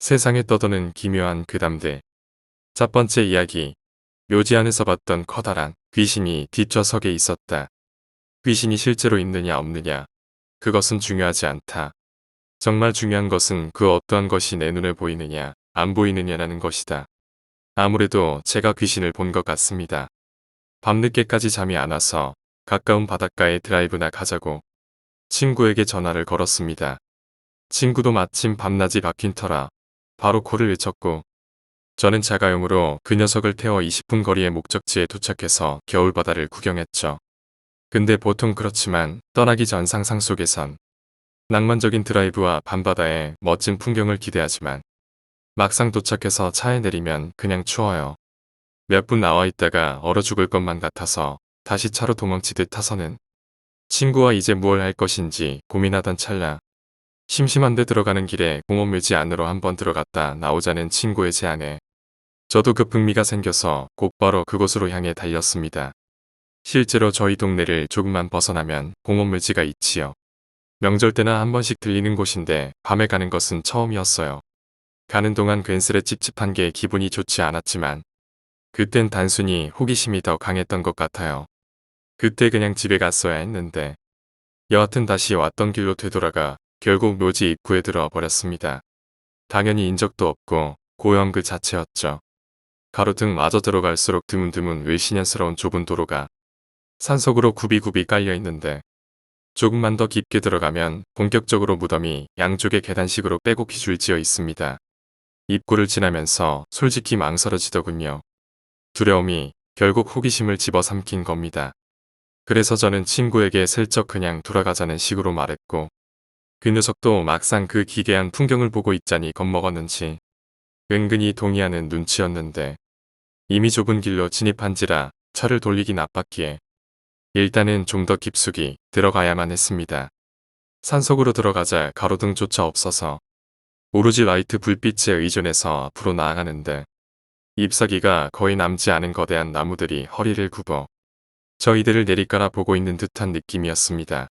세상에 떠도는 기묘한 괴담들. 첫 번째 이야기. 묘지 안에서 봤던 커다란 귀신이 뒷좌석에 있었다. 귀신이 실제로 있느냐 없느냐. 그것은 중요하지 않다. 정말 중요한 것은 그 어떠한 것이 내 눈에 보이느냐 안 보이느냐라는 것이다. 아무래도 제가 귀신을 본 것 같습니다. 밤늦게까지 잠이 안 와서 가까운 바닷가에 드라이브나 가자고 친구에게 전화를 걸었습니다. 친구도 마침 밤낮이 바뀐 터라 바로 코를 외쳤고 저는 자가용으로 그 녀석을 태워 20분 거리의 목적지에 도착해서 겨울바다를 구경했죠. 근데 보통 그렇지만 떠나기 전 상상 속에선 낭만적인 드라이브와 밤바다의 멋진 풍경을 기대하지만 막상 도착해서 차에 내리면 그냥 추워요. 몇 분 나와 있다가 얼어 죽을 것만 같아서 다시 차로 도망치듯 타서는 친구와 이제 무얼 할 것인지 고민하던 찰나 심심한데 들어가는 길에 공원묘지 안으로 한번 들어갔다 나오자는 친구의 제안에 저도 급흥미가 생겨서 곧바로 그곳으로 향해 달렸습니다. 실제로 저희 동네를 조금만 벗어나면 공원묘지가 있지요. 명절 때나 한 번씩 들리는 곳인데 밤에 가는 것은 처음이었어요. 가는 동안 괜스레 찝찝한 게 기분이 좋지 않았지만 그땐 단순히 호기심이 더 강했던 것 같아요. 그때 그냥 집에 갔어야 했는데 여하튼 다시 왔던 길로 되돌아가 결국 묘지 입구에 들어와 버렸습니다. 당연히 인적도 없고 고요한 그 자체였죠. 가로등 마저 들어갈수록 드문드문 을씨년스러운 좁은 도로가 산속으로 굽이굽이 깔려 있는데 조금만 더 깊게 들어가면 본격적으로 무덤이 양쪽에 계단식으로 빼곡히 줄지어 있습니다. 입구를 지나면서 솔직히 망설여지더군요. 두려움이 결국 호기심을 집어삼킨 겁니다. 그래서 저는 친구에게 슬쩍 그냥 돌아가자는 식으로 말했고 그 녀석도 막상 그 기괴한 풍경을 보고 있자니 겁먹었는지 은근히 동의하는 눈치였는데 이미 좁은 길로 진입한지라 차를 돌리기 나빴기에 일단은 좀 더 깊숙이 들어가야만 했습니다. 산속으로 들어가자 가로등조차 없어서 오로지 라이트 불빛에 의존해서 앞으로 나아가는데 잎사귀가 거의 남지 않은 거대한 나무들이 허리를 굽어 저희들을 내리깔아 보고 있는 듯한 느낌이었습니다.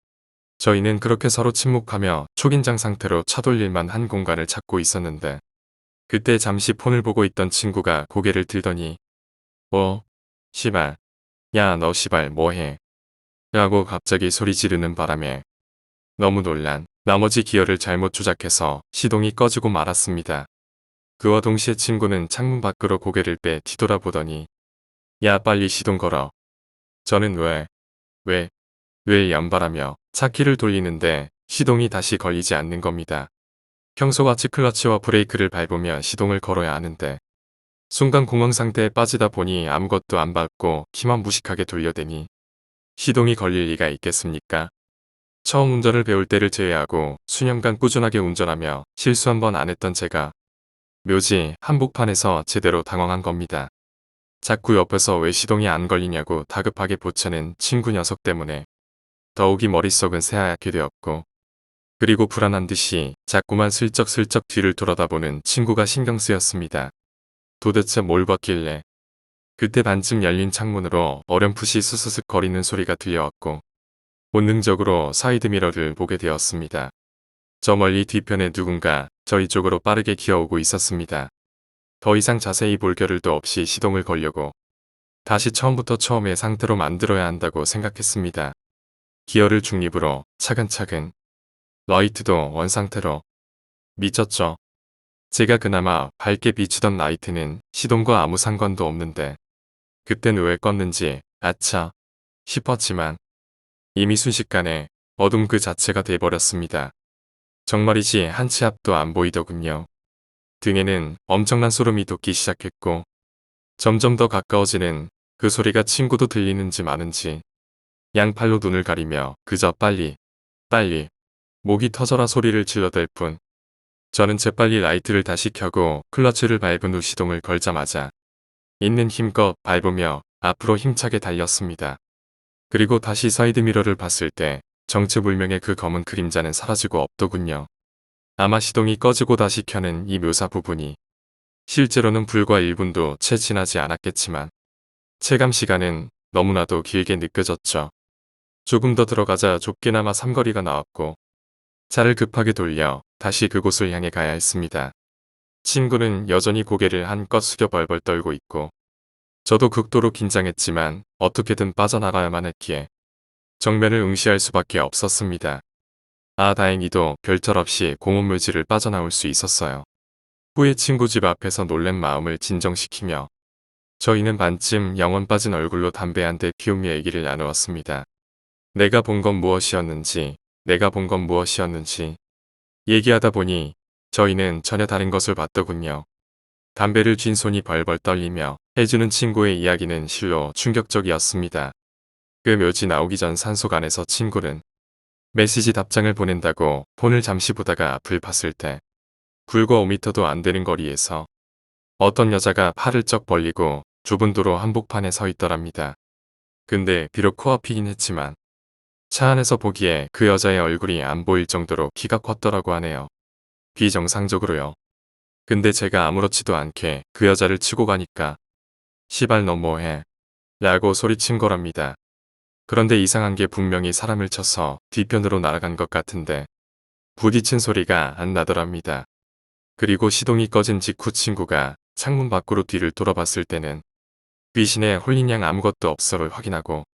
저희는 그렇게 서로 침묵하며 초긴장 상태로 차돌릴만 한 공간을 찾고 있었는데 그때 잠시 폰을 보고 있던 친구가 고개를 들더니 시발. 야 너 시발 뭐해? 라고 갑자기 소리 지르는 바람에 너무 놀란 나머지 기어를 잘못 조작해서 시동이 꺼지고 말았습니다. 그와 동시에 친구는 창문 밖으로 고개를 빼 뒤돌아보더니 야 빨리 시동 걸어. 저는 왜 연발하며 차키를 돌리는데 시동이 다시 걸리지 않는 겁니다. 평소같이 클러치와 브레이크를 밟으며 시동을 걸어야 하는데 순간 공황 상태에 빠지다 보니 아무것도 안 밟고 키만 무식하게 돌려대니 시동이 걸릴 리가 있겠습니까? 처음 운전을 배울 때를 제외하고 수년간 꾸준하게 운전하며 실수 한 번 안 했던 제가 묘지 한복판에서 제대로 당황한 겁니다. 자꾸 옆에서 왜 시동이 안 걸리냐고 다급하게 보채는 친구 녀석 때문에 더욱이 머릿속은 새하얗게 되었고 그리고 불안한 듯이 자꾸만 슬쩍슬쩍 뒤를 돌아다보는 친구가 신경 쓰였습니다. 도대체 뭘 봤길래. 그때 반쯤 열린 창문으로 어렴풋이 스스슥 거리는 소리가 들려왔고 본능적으로 사이드미러를 보게 되었습니다. 저 멀리 뒤편에 누군가 저희 쪽으로 빠르게 기어오고 있었습니다. 더 이상 자세히 볼 겨를도 없이 시동을 걸려고 다시 처음부터 처음의 상태로 만들어야 한다고 생각했습니다. 기어를 중립으로 차근차근 라이트도 원상태로 미쳤죠. 제가 그나마 밝게 비추던 라이트는 시동과 아무 상관도 없는데 그땐 왜 껐는지 아차 싶었지만 이미 순식간에 어둠 그 자체가 돼버렸습니다. 정말이지 한 치 앞도 안 보이더군요. 등에는 엄청난 소름이 돋기 시작했고 점점 더 가까워지는 그 소리가 친구도 들리는지 마는지 양팔로 눈을 가리며 그저 빨리 목이 터져라 소리를 질러댈 뿐 저는 재빨리 라이트를 다시 켜고 클러치를 밟은 후 시동을 걸자마자 있는 힘껏 밟으며 앞으로 힘차게 달렸습니다. 그리고 다시 사이드미러를 봤을 때 정체불명의 그 검은 그림자는 사라지고 없더군요. 아마 시동이 꺼지고 다시 켜는 이 묘사 부분이 실제로는 불과 1분도 채 지나지 않았겠지만 체감 시간은 너무나도 길게 느껴졌죠. 조금 더 들어가자 좁게나마 삼거리가 나왔고 차를 급하게 돌려 다시 그곳을 향해 가야 했습니다. 친구는 여전히 고개를 한껏 숙여 벌벌 떨고 있고 저도 극도로 긴장했지만 어떻게든 빠져나가야만 했기에 정면을 응시할 수밖에 없었습니다. 다행히도 별탈 없이 공원묘지를 빠져나올 수 있었어요. 후에 친구 집 앞에서 놀란 마음을 진정시키며 저희는 반쯤 영혼 빠진 얼굴로 담배 한 대 피우며 얘기를 나누었습니다. 내가 본 건 무엇이었는지, 내가 본 건 무엇이었는지 얘기하다 보니 저희는 전혀 다른 것을 봤더군요. 담배를 쥔 손이 벌벌 떨리며 해주는 친구의 이야기는 실로 충격적이었습니다. 그 묘지 나오기 전 산속안에서 친구는 메시지 답장을 보낸다고 폰을 잠시 보다가 앞을 봤을 때 불과 5m도 안 되는 거리에서 어떤 여자가 팔을 쩍 벌리고 좁은 도로 한복판에 서 있더랍니다. 근데 비록 코앞이긴 했지만 차 안에서 보기에 그 여자의 얼굴이 안 보일 정도로 키가 컸더라고 하네요. 비정상적으로요. 근데 제가 아무렇지도 않게 그 여자를 치고 가니까 시발 너 뭐해? 라고 소리친 거랍니다. 그런데 이상한 게 분명히 사람을 쳐서 뒤편으로 날아간 것 같은데 부딪힌 소리가 안 나더랍니다. 그리고 시동이 꺼진 직후 친구가 창문 밖으로 뒤를 돌아봤을 때는 귀신에 홀린 양 아무것도 없어를 확인하고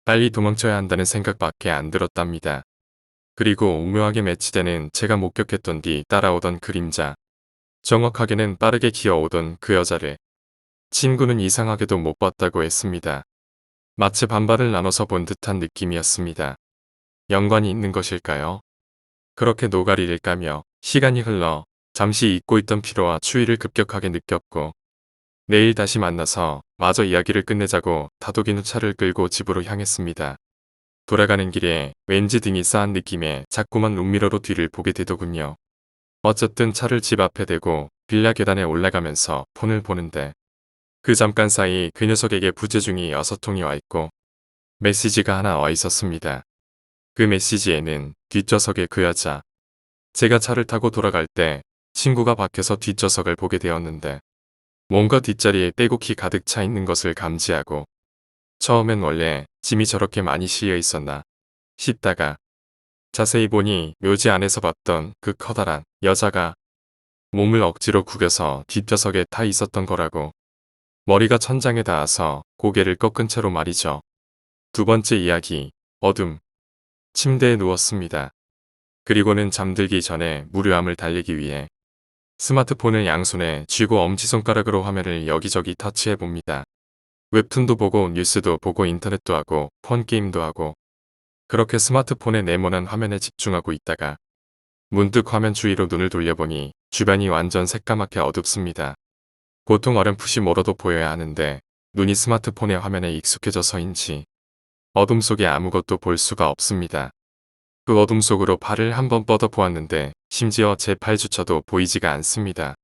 빨리 도망쳐야 한다는 생각밖에 안 들었답니다. 그리고 오묘하게 매치되는 제가 목격했던 뒤 따라오던 그림자. 정확하게는 빠르게 기어오던 그 여자를 친구는 이상하게도 못 봤다고 했습니다. 마치 반발을 나눠서 본 듯한 느낌이었습니다. 연관이 있는 것일까요? 그렇게 노가리를 까며 시간이 흘러 잠시 잊고 있던 피로와 추위를 급격하게 느꼈고 내일 다시 만나서 마저 이야기를 끝내자고 다독이는 차를 끌고 집으로 향했습니다. 돌아가는 길에 왠지 등이 싸한 느낌에 자꾸만 룸미러로 뒤를 보게 되더군요. 어쨌든 차를 집 앞에 대고 빌라 계단에 올라가면서 폰을 보는데 그 잠깐 사이 그 녀석에게 부재중이 6통이 와 있고 메시지가 하나 와 있었습니다. 그 메시지에는 뒷좌석에 그 여자. 제가 차를 타고 돌아갈 때 친구가 밖에서 뒷좌석을 보게 되었는데 뭔가 뒷자리에 빼곡히 가득 차 있는 것을 감지하고 처음엔 원래 짐이 저렇게 많이 실려 있었나 싶다가 자세히 보니 묘지 안에서 봤던 그 커다란 여자가 몸을 억지로 구겨서 뒷좌석에 타 있었던 거라고. 머리가 천장에 닿아서 고개를 꺾은 채로 말이죠. 두 번째 이야기, 어둠. 침대에 누웠습니다. 그리고는 잠들기 전에 무료함을 달리기 위해 스마트폰을 양손에 쥐고 엄지손가락으로 화면을 여기저기 터치해봅니다. 웹툰도 보고 뉴스도 보고 인터넷도 하고 폰게임도 하고 그렇게 스마트폰의 네모난 화면에 집중하고 있다가 문득 화면 주위로 눈을 돌려보니 주변이 완전 새까맣게 어둡습니다. 보통 어렴풋이 멀어도 보여야 하는데 눈이 스마트폰의 화면에 익숙해져서인지 어둠 속에 아무것도 볼 수가 없습니다. 그 어둠 속으로 팔을 한번 뻗어 보았는데 심지어 제 팔조차도 보이지가 않습니다.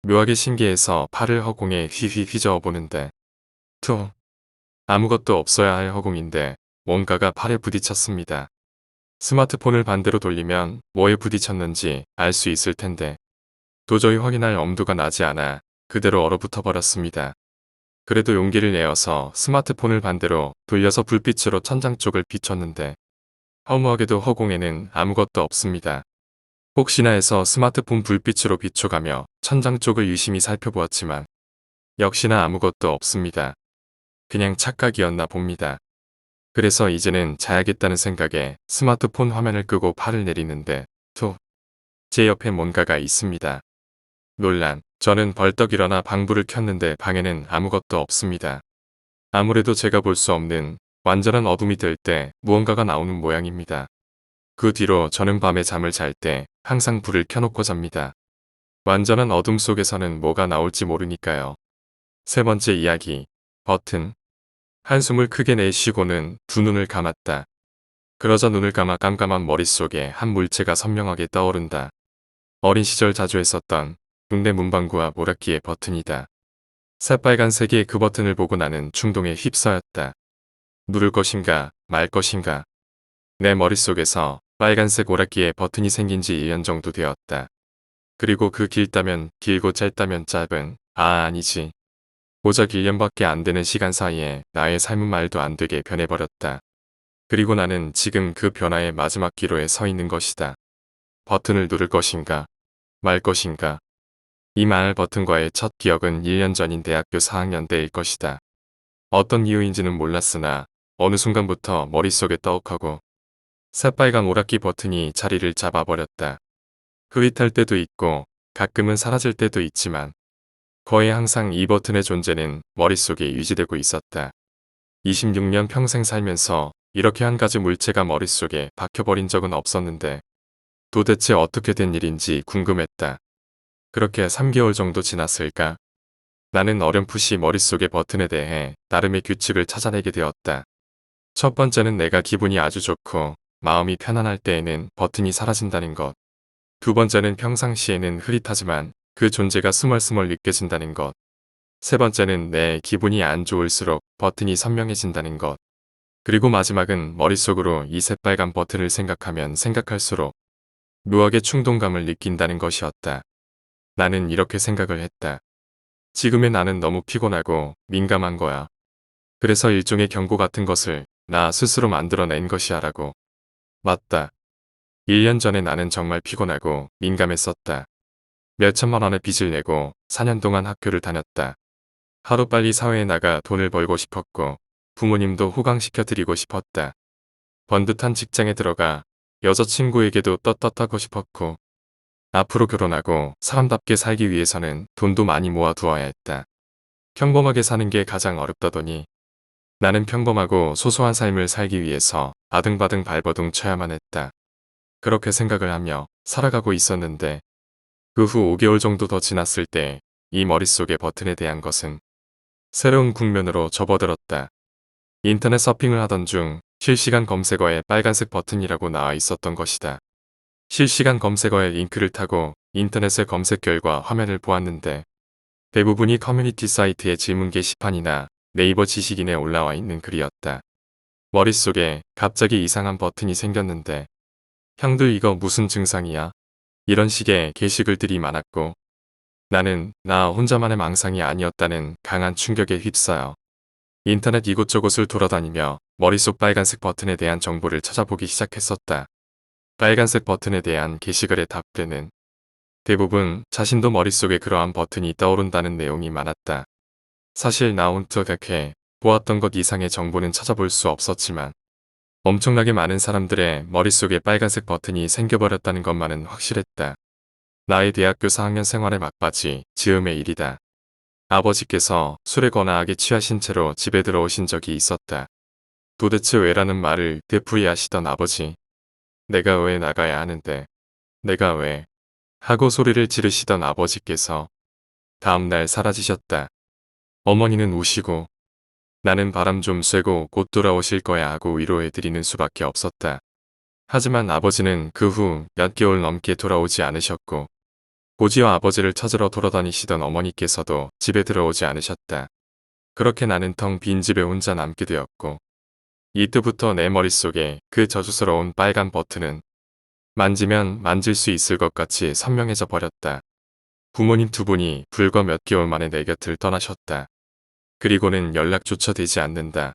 묘하게 신기해서 팔을 허공에 휘휘 휘저어 보는데 아무것도 없어야 할 허공인데 뭔가가 팔에 부딪혔습니다. 스마트폰을 반대로 돌리면 뭐에 부딪혔는지 알 수 있을 텐데 도저히 확인할 엄두가 나지 않아 그대로 얼어붙어 버렸습니다. 그래도 용기를 내어서 스마트폰을 반대로 돌려서 불빛으로 천장 쪽을 비췄는데 허무하게도 허공에는 아무것도 없습니다. 혹시나 해서 스마트폰 불빛으로 비춰가며 천장 쪽을 유심히 살펴보았지만 역시나 아무것도 없습니다. 그냥 착각이었나 봅니다. 그래서 이제는 자야겠다는 생각에 스마트폰 화면을 끄고 팔을 내리는데 제 옆에 뭔가가 있습니다. 놀란 저는 벌떡 일어나 방불을 켰는데 방에는 아무것도 없습니다. 아무래도 제가 볼 수 없는 완전한 어둠이 될 때 무언가가 나오는 모양입니다. 그 뒤로 저는 밤에 잠을 잘 때 항상 불을 켜놓고 잡니다. 완전한 어둠 속에서는 뭐가 나올지 모르니까요. 세 번째 이야기, 버튼. 한숨을 크게 내쉬고는 두 눈을 감았다. 그러자 눈을 감아 깜깜한 머릿속에 한 물체가 선명하게 떠오른다. 어린 시절 자주 했었던 동네 문방구와 모락기의 버튼이다. 새빨간색의 그 버튼을 보고 나는 충동에 휩싸였다. 누를 것인가 말 것인가. 내 머릿속에서 빨간색 오락기의 버튼이 생긴 지 1년 정도 되었다. 그리고 그 길다면 길고 짧다면 짧은 아니지. 고작 1년밖에 안 되는 시간 사이에 나의 삶은 말도 안 되게 변해버렸다. 그리고 나는 지금 그 변화의 마지막 기로에 서 있는 것이다. 버튼을 누를 것인가 말 것인가. 이 마을 버튼과의 첫 기억은 1년 전인 대학교 4학년 때일 것이다. 어떤 이유인지는 몰랐으나 어느 순간부터 머릿속에 떠오르고 새빨간 오락기 버튼이 자리를 잡아버렸다. 흐릿할 때도 있고 가끔은 사라질 때도 있지만 거의 항상 이 버튼의 존재는 머릿속에 유지되고 있었다. 26년 평생 살면서 이렇게 한 가지 물체가 머릿속에 박혀버린 적은 없었는데 도대체 어떻게 된 일인지 궁금했다. 그렇게 3개월 정도 지났을까? 나는 어렴풋이 머릿속의 버튼에 대해 나름의 규칙을 찾아내게 되었다. 첫 번째는 내가 기분이 아주 좋고 마음이 편안할 때에는 버튼이 사라진다는 것. 두 번째는 평상시에는 흐릿하지만 그 존재가 스멀스멀 느껴진다는 것. 세 번째는 내 기분이 안 좋을수록 버튼이 선명해진다는 것. 그리고 마지막은 머릿속으로 이 새빨간 버튼을 생각하면 생각할수록 묘하게 충동감을 느낀다는 것이었다. 나는 이렇게 생각을 했다. 지금의 나는 너무 피곤하고 민감한 거야. 그래서 일종의 경고 같은 것을 나 스스로 만들어낸 것이야라고. 맞다. 1년 전에 나는 정말 피곤하고 민감했었다. 몇천만 원의 빚을 내고 4년 동안 학교를 다녔다. 하루빨리 사회에 나가 돈을 벌고 싶었고 부모님도 호강시켜 드리고 싶었다. 번듯한 직장에 들어가 여자친구에게도 떳떳하고 싶었고 앞으로 결혼하고 사람답게 살기 위해서는 돈도 많이 모아두어야 했다. 평범하게 사는 게 가장 어렵다더니 나는 평범하고 소소한 삶을 살기 위해서 아등바등 발버둥 쳐야만 했다. 그렇게 생각을 하며 살아가고 있었는데 그 후 5개월 정도 더 지났을 때 이 머릿속의 버튼에 대한 것은 새로운 국면으로 접어들었다. 인터넷 서핑을 하던 중 실시간 검색어에 빨간색 버튼이라고 나와 있었던 것이다. 실시간 검색어의 링크를 타고 인터넷의 검색 결과 화면을 보았는데 대부분이 커뮤니티 사이트의 질문 게시판이나 네이버 지식인에 올라와 있는 글이었다. 머릿속에 갑자기 이상한 버튼이 생겼는데 형들 이거 무슨 증상이야? 이런 식의 게시글들이 많았고 나는 나 혼자만의 망상이 아니었다는 강한 충격에 휩싸여 인터넷 이곳저곳을 돌아다니며 머릿속 빨간색 버튼에 대한 정보를 찾아보기 시작했었다. 빨간색 버튼에 대한 게시글의 답변은 대부분 자신도 머릿속에 그러한 버튼이 떠오른다는 내용이 많았다. 사실 나 혼자게 보았던 것 이상의 정보는 찾아볼 수 없었지만 엄청나게 많은 사람들의 머릿속에 빨간색 버튼이 생겨버렸다는 것만은 확실했다. 나의 대학교 4학년 생활의 막바지 즈음의 일이다. 아버지께서 술에 거나하게 취하신 채로 집에 들어오신 적이 있었다. 도대체 왜라는 말을 되풀이하시던 아버지. 내가 왜 나가야 하는데, 내가 왜 하고 소리를 지르시던 아버지께서 다음날 사라지셨다. 어머니는 우시고 나는 바람 좀 쐬고 곧 돌아오실 거야 하고 위로해드리는 수밖에 없었다. 하지만 아버지는 그 후 몇 개월 넘게 돌아오지 않으셨고 고지와 아버지를 찾으러 돌아다니시던 어머니께서도 집에 들어오지 않으셨다. 그렇게 나는 텅 빈 집에 혼자 남게 되었고 이때부터 내 머릿속에 그 저주스러운 빨간 버튼은 만지면 만질 수 있을 것 같이 선명해져 버렸다. 부모님 두 분이 불과 몇 개월 만에 내 곁을 떠나셨다. 그리고는 연락조차 되지 않는다.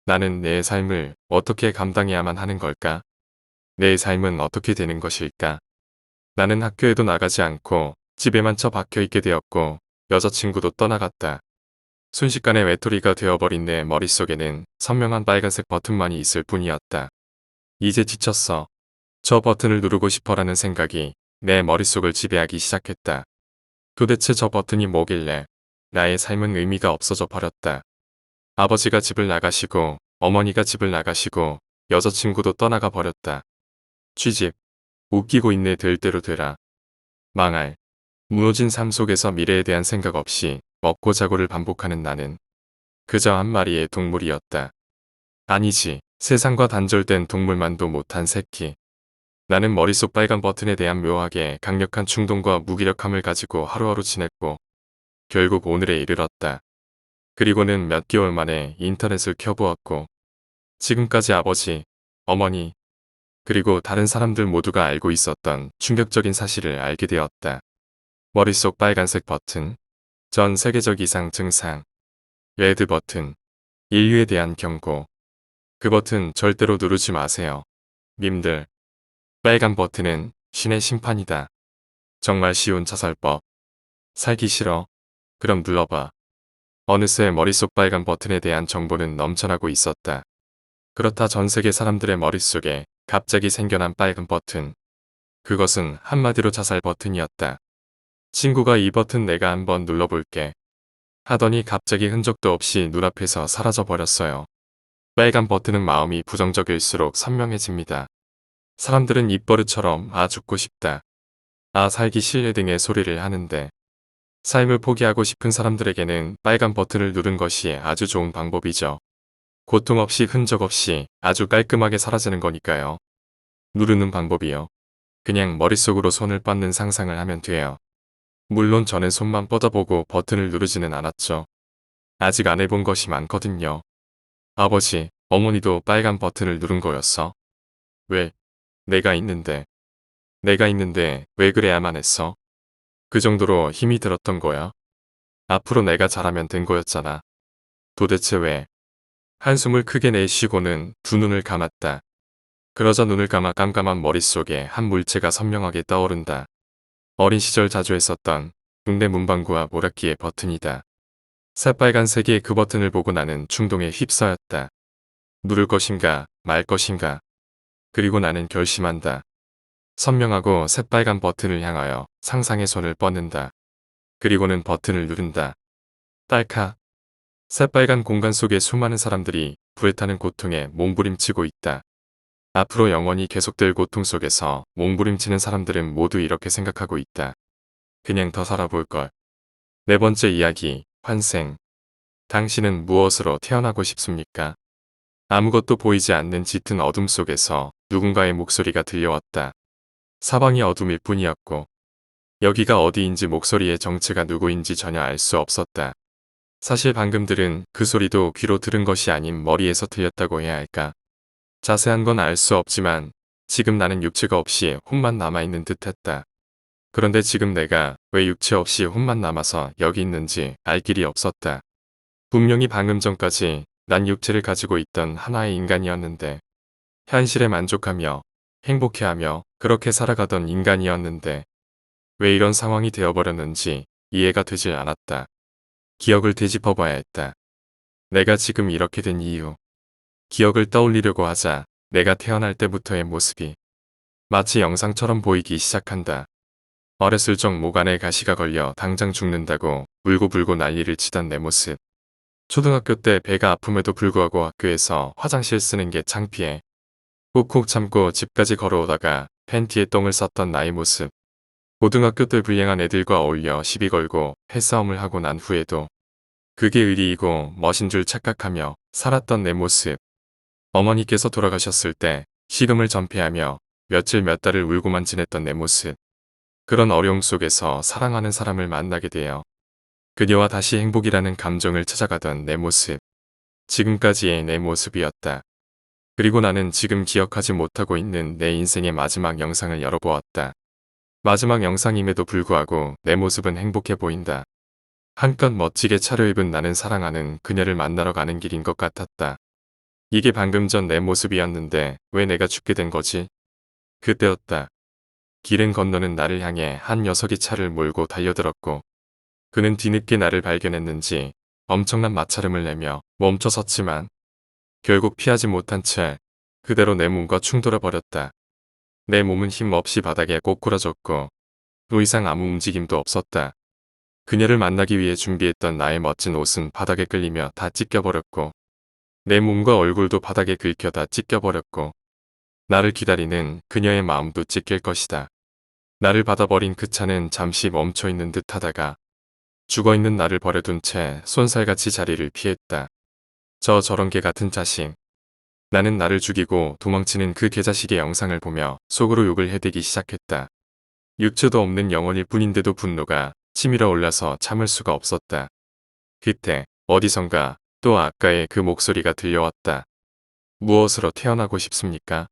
나는 내 삶을 어떻게 감당해야만 하는 걸까? 내 삶은 어떻게 되는 것일까? 나는 학교에도 나가지 않고 집에만 처박혀 있게 되었고 여자친구도 떠나갔다. 순식간에 외톨이가 되어버린 내 머릿속에는 선명한 빨간색 버튼만이 있을 뿐이었다. 이제 지쳤어. 저 버튼을 누르고 싶어라는 생각이 내 머릿속을 지배하기 시작했다. 도대체 저 버튼이 뭐길래 나의 삶은 의미가 없어져 버렸다. 아버지가 집을 나가시고 어머니가 집을 나가시고 여자친구도 떠나가 버렸다. 취집. 웃기고 있네 될 대로 되라. 망할. 무너진 삶 속에서 미래에 대한 생각 없이 먹고 자고를 반복하는 나는 그저 한 마리의 동물이었다. 아니지. 세상과 단절된 동물만도 못한 새끼. 나는 머릿속 빨간 버튼에 대한 묘하게 강력한 충동과 무기력함을 가지고 하루하루 지냈고 결국 오늘에 이르렀다. 그리고는 몇 개월 만에 인터넷을 켜보았고 지금까지 아버지, 어머니, 그리고 다른 사람들 모두가 알고 있었던 충격적인 사실을 알게 되었다. 머릿속 빨간색 버튼, 전 세계적 이상 증상, 레드 버튼, 인류에 대한 경고. 그 버튼 절대로 누르지 마세요. 님들. 빨간 버튼은 신의 심판이다. 정말 쉬운 자살법. 살기 싫어. 그럼 눌러봐. 어느새 머릿속 빨간 버튼에 대한 정보는 넘쳐나고 있었다. 그렇다 전 세계 사람들의 머릿속에 갑자기 생겨난 빨간 버튼. 그것은 한마디로 자살 버튼이었다. 친구가 이 버튼 내가 한번 눌러볼게. 하더니 갑자기 흔적도 없이 눈앞에서 사라져 버렸어요. 빨간 버튼은 마음이 부정적일수록 선명해집니다. 사람들은 입버릇처럼 아 죽고 싶다. 아 살기 싫네 등의 소리를 하는데 삶을 포기하고 싶은 사람들에게는 빨간 버튼을 누른 것이 아주 좋은 방법이죠. 고통 없이 흔적 없이 아주 깔끔하게 사라지는 거니까요. 누르는 방법이요. 그냥 머릿속으로 손을 뻗는 상상을 하면 돼요. 물론 저는 손만 뻗어보고 버튼을 누르지는 않았죠. 아직 안 해본 것이 많거든요. 아버지, 어머니도 빨간 버튼을 누른 거였어. 왜? 내가 있는데. 내가 있는데 왜 그래야만 했어? 그 정도로 힘이 들었던 거야. 앞으로 내가 잘하면 된 거였잖아. 도대체 왜? 한숨을 크게 내쉬고는 두 눈을 감았다. 그러자 눈을 감아 깜깜한 머릿속에 한 물체가 선명하게 떠오른다. 어린 시절 자주 했었던 동네 문방구와 오락기의 버튼이다. 새빨간색의 그 버튼을 보고 나는 충동에 휩싸였다. 누를 것인가 말 것인가. 그리고 나는 결심한다. 선명하고 새빨간 버튼을 향하여 상상의 손을 뻗는다. 그리고는 버튼을 누른다. 딸카. 새빨간 공간 속에 수많은 사람들이 불에 타는 고통에 몸부림치고 있다. 앞으로 영원히 계속될 고통 속에서 몸부림치는 사람들은 모두 이렇게 생각하고 있다. 그냥 더 살아볼걸. 네 번째 이야기, 환생. 당신은 무엇으로 태어나고 싶습니까? 아무것도 보이지 않는 짙은 어둠 속에서 누군가의 목소리가 들려왔다. 사방이 어둠일 뿐이었고 여기가 어디인지 목소리의 정체가 누구인지 전혀 알 수 없었다. 사실 방금 들은 그 소리도 귀로 들은 것이 아닌 머리에서 들렸다고 해야 할까. 자세한 건 알 수 없지만 지금 나는 육체가 없이 혼만 남아있는 듯했다. 그런데 지금 내가 왜 육체 없이 혼만 남아서 여기 있는지 알 길이 없었다. 분명히 방금 전까지 난 육체를 가지고 있던 하나의 인간이었는데 현실에 만족하며 행복해하며 그렇게 살아가던 인간이었는데 왜 이런 상황이 되어버렸는지 이해가 되질 않았다. 기억을 되짚어봐야 했다. 내가 지금 이렇게 된 이유. 기억을 떠올리려고 하자 내가 태어날 때부터의 모습이 마치 영상처럼 보이기 시작한다. 어렸을 적 목 안에 가시가 걸려 당장 죽는다고 울고불고 난리를 치던 내 모습. 초등학교 때 배가 아픔에도 불구하고 학교에서 화장실 쓰는 게 창피해 꾹꾹 참고 집까지 걸어오다가 팬티에 똥을 쌌던 나의 모습. 고등학교 때 불량한 애들과 어울려 시비 걸고 패싸움을 하고 난 후에도 그게 의리이고 멋인 줄 착각하며 살았던 내 모습. 어머니께서 돌아가셨을 때 식음을 전폐하며 며칠 몇 달을 울고만 지냈던 내 모습. 그런 어려움 속에서 사랑하는 사람을 만나게 되어 그녀와 다시 행복이라는 감정을 찾아가던 내 모습. 지금까지의 내 모습이었다. 그리고 나는 지금 기억하지 못하고 있는 내 인생의 마지막 영상을 열어보았다. 마지막 영상임에도 불구하고 내 모습은 행복해 보인다. 한껏 멋지게 차려입은 나는 사랑하는 그녀를 만나러 가는 길인 것 같았다. 이게 방금 전 내 모습이었는데 왜 내가 죽게 된 거지? 그때였다. 길은 건너는 나를 향해 한 녀석이 차를 몰고 달려들었고 그는 뒤늦게 나를 발견했는지 엄청난 마찰음을 내며 멈춰섰지만 결국 피하지 못한 채 그대로 내 몸과 충돌해 버렸다. 내 몸은 힘없이 바닥에 꼬꾸라졌고 더 이상 아무 움직임도 없었다. 그녀를 만나기 위해 준비했던 나의 멋진 옷은 바닥에 끌리며 다 찢겨버렸고 내 몸과 얼굴도 바닥에 긁혀 다 찢겨버렸고 나를 기다리는 그녀의 마음도 찢길 것이다. 나를 받아버린 그 차는 잠시 멈춰있는 듯 하다가 죽어있는 나를 버려둔 채 쏜살같이 자리를 피했다. 저런 개 같은 자식. 나는 나를 죽이고 도망치는 그 개자식의 영상을 보며 속으로 욕을 해대기 시작했다. 육체도 없는 영혼일 뿐인데도 분노가 치밀어 올라서 참을 수가 없었다. 그때 어디선가 또 아까의 그 목소리가 들려왔다. 무엇으로 태어나고 싶습니까?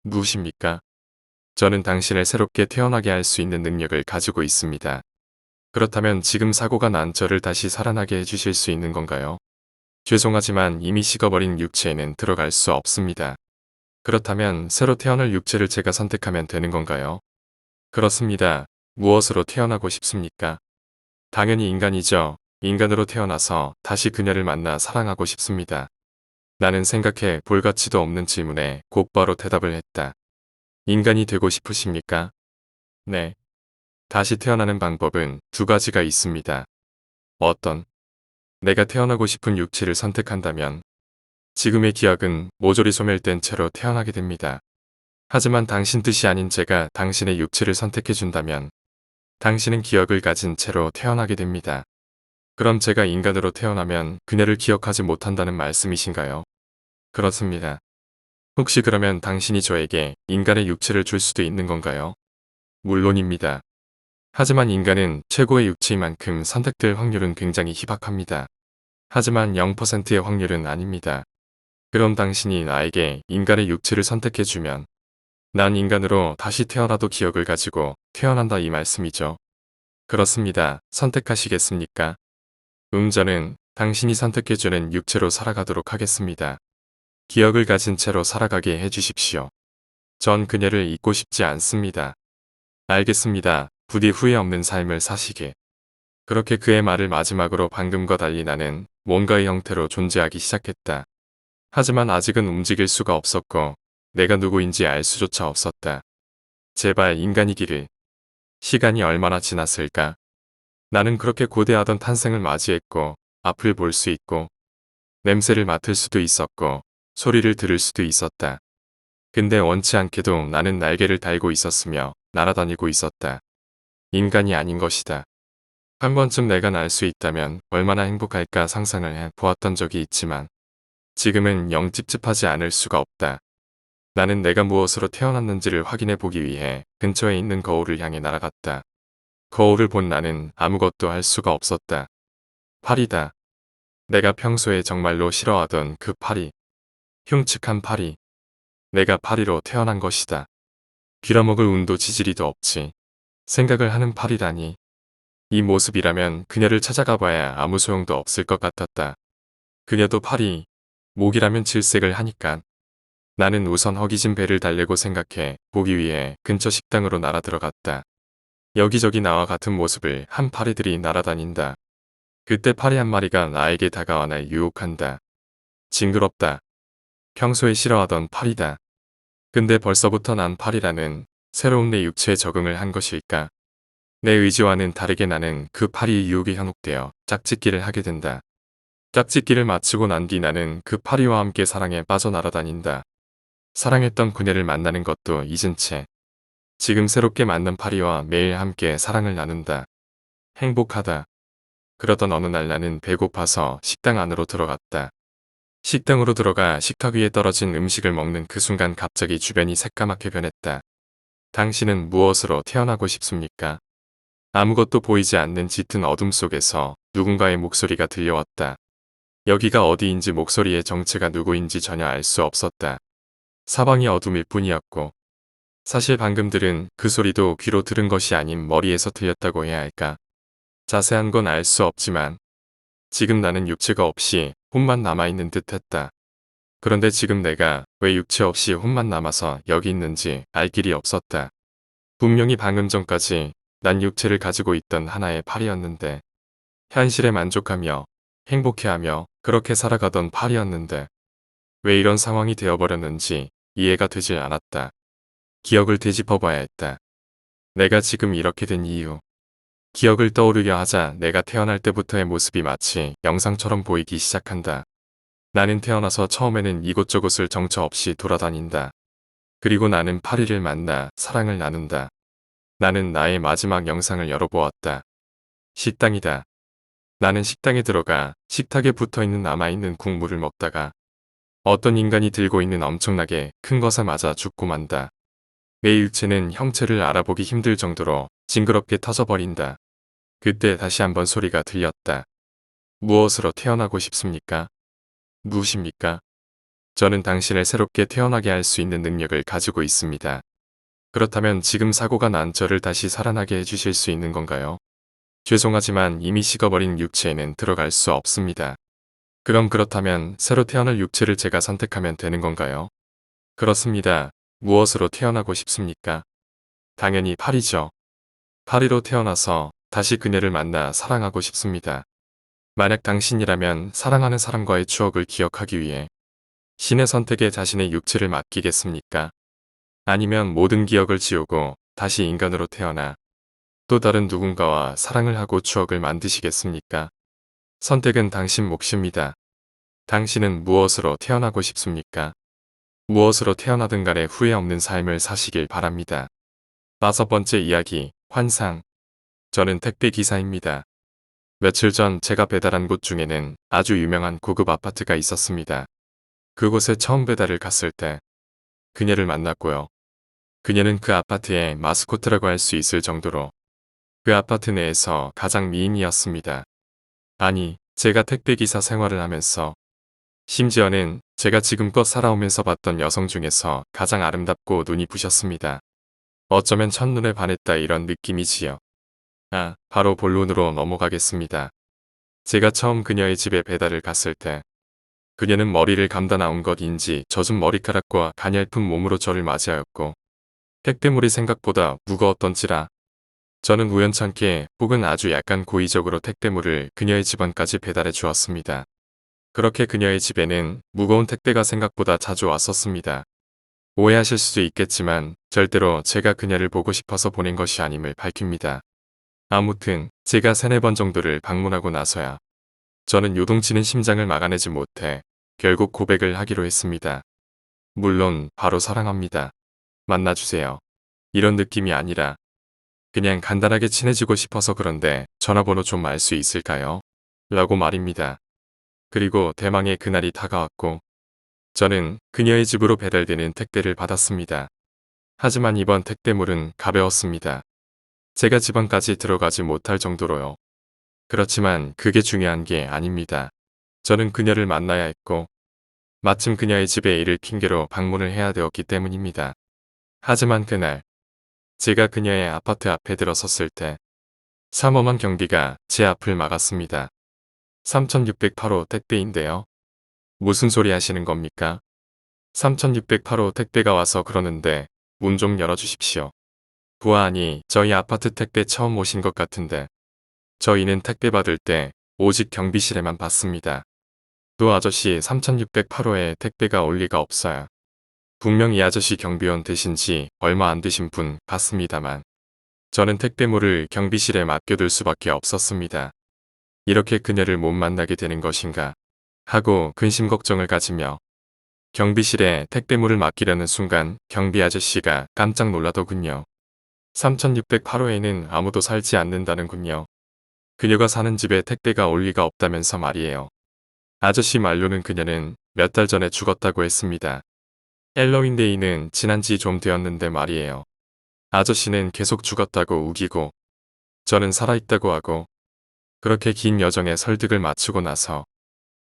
누구십니까? 저는 당신을 새롭게 태어나게 할 수 있는 능력을 가지고 있습니다. 그렇다면 지금 사고가 난 저를 다시 살아나게 해주실 수 있는 건가요? 죄송하지만 이미 식어버린 육체에는 들어갈 수 없습니다. 그렇다면 새로 태어날 육체를 제가 선택하면 되는 건가요? 그렇습니다. 무엇으로 태어나고 싶습니까? 당연히 인간이죠. 인간으로 태어나서 다시 그녀를 만나 사랑하고 싶습니다. 나는 생각해 볼 가치도 없는 질문에 곧바로 대답을 했다. 인간이 되고 싶으십니까? 네. 다시 태어나는 방법은 두 가지가 있습니다. 어떤? 내가 태어나고 싶은 육체를 선택한다면 지금의 기억은 모조리 소멸된 채로 태어나게 됩니다. 하지만 당신 뜻이 아닌 제가 당신의 육체를 선택해준다면 당신은 기억을 가진 채로 태어나게 됩니다. 그럼 제가 인간으로 태어나면 그녀를 기억하지 못한다는 말씀이신가요? 그렇습니다. 혹시 그러면 당신이 저에게 인간의 육체를 줄 수도 있는 건가요? 물론입니다. 하지만 인간은 최고의 육체인 만큼 선택될 확률은 굉장히 희박합니다. 하지만 0%의 확률은 아닙니다. 그럼 당신이 나에게 인간의 육체를 선택해주면 난 인간으로 다시 태어나도 기억을 가지고 태어난다 이 말씀이죠. 그렇습니다. 선택하시겠습니까? 저는 당신이 선택해주는 육체로 살아가도록 하겠습니다. 기억을 가진 채로 살아가게 해주십시오. 전 그녀를 잊고 싶지 않습니다. 알겠습니다. 부디 후회 없는 삶을 사시게. 그렇게 그의 말을 마지막으로 방금과 달리 나는 뭔가의 형태로 존재하기 시작했다. 하지만 아직은 움직일 수가 없었고 내가 누구인지 알 수조차 없었다. 제발 인간이기를. 시간이 얼마나 지났을까? 나는 그렇게 고대하던 탄생을 맞이했고 앞을 볼 수 있고 냄새를 맡을 수도 있었고 소리를 들을 수도 있었다. 근데 원치 않게도 나는 날개를 달고 있었으며 날아다니고 있었다. 인간이 아닌 것이다. 한 번쯤 내가 날 수 있다면 얼마나 행복할까 상상을 해 보았던 적이 있지만 지금은 영 찝찝하지 않을 수가 없다. 나는 내가 무엇으로 태어났는지를 확인해 보기 위해 근처에 있는 거울을 향해 날아갔다. 거울을 본 나는 아무것도 할 수가 없었다. 파리다. 내가 평소에 정말로 싫어하던 그 파리. 흉측한 파리. 내가 파리로 태어난 것이다. 빌어먹을 운도 지지리도 없지. 생각을 하는 파리라니. 이 모습이라면 그녀를 찾아가 봐야 아무 소용도 없을 것 같았다. 그녀도 파리, 목이라면 질색을 하니까. 나는 우선 허기진 배를 달래고 생각해 보기 위해 근처 식당으로 날아 들어갔다. 여기저기 나와 같은 모습을 한 파리들이 날아다닌다. 그때 파리 한 마리가 나에게 다가와 날 유혹한다. 징그럽다. 평소에 싫어하던 파리다. 근데 벌써부터 난 파리라는 새로운 내 육체에 적응을 한 것일까? 내 의지와는 다르게 나는 그 파리의 유혹에 현혹되어 짝짓기를 하게 된다. 짝짓기를 마치고 난 뒤 나는 그 파리와 함께 사랑에 빠져 날아다닌다. 사랑했던 그녀를 만나는 것도 잊은 채 지금 새롭게 만난 파리와 매일 함께 사랑을 나눈다. 행복하다. 그러던 어느 날 나는 배고파서 식당 안으로 들어갔다. 식당으로 들어가 식탁 위에 떨어진 음식을 먹는 그 순간 갑자기 주변이 새까맣게 변했다. 당신은 무엇으로 태어나고 싶습니까? 아무것도 보이지 않는 짙은 어둠 속에서 누군가의 목소리가 들려왔다. 여기가 어디인지 목소리의 정체가 누구인지 전혀 알 수 없었다. 사방이 어둠일 뿐이었고 사실 방금 들은 그 소리도 귀로 들은 것이 아닌 머리에서 들렸다고 해야 할까. 자세한 건 알 수 없지만 지금 나는 육체가 없이 혼만 남아있는 듯 했다. 그런데 지금 내가 왜 육체 없이 혼만 남아서 여기 있는지 알 길이 없었다. 분명히 방금 전까지 난 육체를 가지고 있던 하나의 파리였는데 현실에 만족하며 행복해하며 그렇게 살아가던 파리였는데 왜 이런 상황이 되어버렸는지 이해가 되질 않았다. 기억을 되짚어봐야 했다. 내가 지금 이렇게 된 이유. 기억을 떠오르려 하자 내가 태어날 때부터의 모습이 마치 영상처럼 보이기 시작한다. 나는 태어나서 처음에는 이곳저곳을 정처 없이 돌아다닌다. 그리고 나는 파리를 만나 사랑을 나눈다. 나는 나의 마지막 영상을 열어보았다. 식당이다. 나는 식당에 들어가 식탁에 붙어있는 남아있는 국물을 먹다가 어떤 인간이 들고 있는 엄청나게 큰 것에 맞아 죽고 만다. 내 일체는 형체를 알아보기 힘들 정도로 징그럽게 터져버린다. 그때 다시 한번 소리가 들렸다. 무엇으로 태어나고 싶습니까? 누구십니까? 저는 당신을 새롭게 태어나게 할 수 있는 능력을 가지고 있습니다. 그렇다면 지금 사고가 난 저를 다시 살아나게 해주실 수 있는 건가요? 죄송하지만 이미 식어버린 육체에는 들어갈 수 없습니다. 그럼 그렇다면 새로 태어날 육체를 제가 선택하면 되는 건가요? 그렇습니다. 무엇으로 태어나고 싶습니까? 당연히 파리죠. 파리로 태어나서 다시 그녀를 만나 사랑하고 싶습니다. 만약 당신이라면 사랑하는 사람과의 추억을 기억하기 위해 신의 선택에 자신의 육체를 맡기겠습니까? 아니면 모든 기억을 지우고 다시 인간으로 태어나 또 다른 누군가와 사랑을 하고 추억을 만드시겠습니까? 선택은 당신 몫입니다. 당신은 무엇으로 태어나고 싶습니까? 무엇으로 태어나든 간에 후회 없는 삶을 사시길 바랍니다. 5번째 이야기, 환상. 저는 택배 기사입니다. 며칠 전 제가 배달한 곳 중에는 아주 유명한 고급 아파트가 있었습니다. 그곳에 처음 배달을 갔을 때 그녀를 만났고요. 그녀는 그 아파트의 마스코트라고 할 수 있을 정도로 그 아파트 내에서 가장 미인이었습니다. 아니, 제가 택배기사 생활을 하면서 심지어는 제가 지금껏 살아오면서 봤던 여성 중에서 가장 아름답고 눈이 부셨습니다. 어쩌면 첫눈에 반했다 이런 느낌이지요. 바로 본론으로 넘어가겠습니다. 제가 처음 그녀의 집에 배달을 갔을 때 그녀는 머리를 감다 나온 것인지 젖은 머리카락과 가냘픈 몸으로 저를 맞이하였고 택배물이 생각보다 무거웠던지라 저는 우연찮게 혹은 아주 약간 고의적으로 택배물을 그녀의 집안까지 배달해 주었습니다. 그렇게 그녀의 집에는 무거운 택배가 생각보다 자주 왔었습니다. 오해하실 수도 있겠지만 절대로 제가 그녀를 보고 싶어서 보낸 것이 아님을 밝힙니다. 아무튼 제가 3-4번 정도를 방문하고 나서야 저는 요동치는 심장을 막아내지 못해 결국 고백을 하기로 했습니다. 물론 바로 사랑합니다. 만나주세요. 이런 느낌이 아니라 그냥 간단하게 친해지고 싶어서 그런데 전화번호 좀 알 수 있을까요? 라고 말입니다. 그리고 대망의 그날이 다가왔고 저는 그녀의 집으로 배달되는 택배를 받았습니다. 하지만 이번 택배물은 가벼웠습니다. 제가 집안까지 들어가지 못할 정도로요. 그렇지만 그게 중요한 게 아닙니다. 저는 그녀를 만나야 했고 마침 그녀의 집에 일을 핑계로 방문을 해야 되었기 때문입니다. 하지만 그날 제가 그녀의 아파트 앞에 들어섰을 때 삼엄한 경비가 제 앞을 막았습니다. 3608호 택배인데요. 무슨 소리 하시는 겁니까? 3608호 택배가 와서 그러는데 문 좀 열어주십시오. 보아하니 저희 아파트 택배 처음 오신 것 같은데 저희는 택배 받을 때 오직 경비실에만 받습니다. 또 아저씨 3608호에 택배가 올 리가 없어요. 분명 이 아저씨 경비원 되신 지 얼마 안 되신 분 같습니다만 저는 택배물을 경비실에 맡겨둘 수밖에 없었습니다. 이렇게 그녀를 못 만나게 되는 것인가 하고 근심 걱정을 가지며 경비실에 택배물을 맡기려는 순간 경비 아저씨가 깜짝 놀라더군요. 3608호에는 아무도 살지 않는다는군요. 그녀가 사는 집에 택배가 올 리가 없다면서 말이에요. 아저씨 말로는 그녀는 몇 달 전에 죽었다고 했습니다. 헬로윈데이는 지난 지 좀 되었는데 말이에요. 아저씨는 계속 죽었다고 우기고 저는 살아있다고 하고 그렇게 긴 여정의 설득을 마치고 나서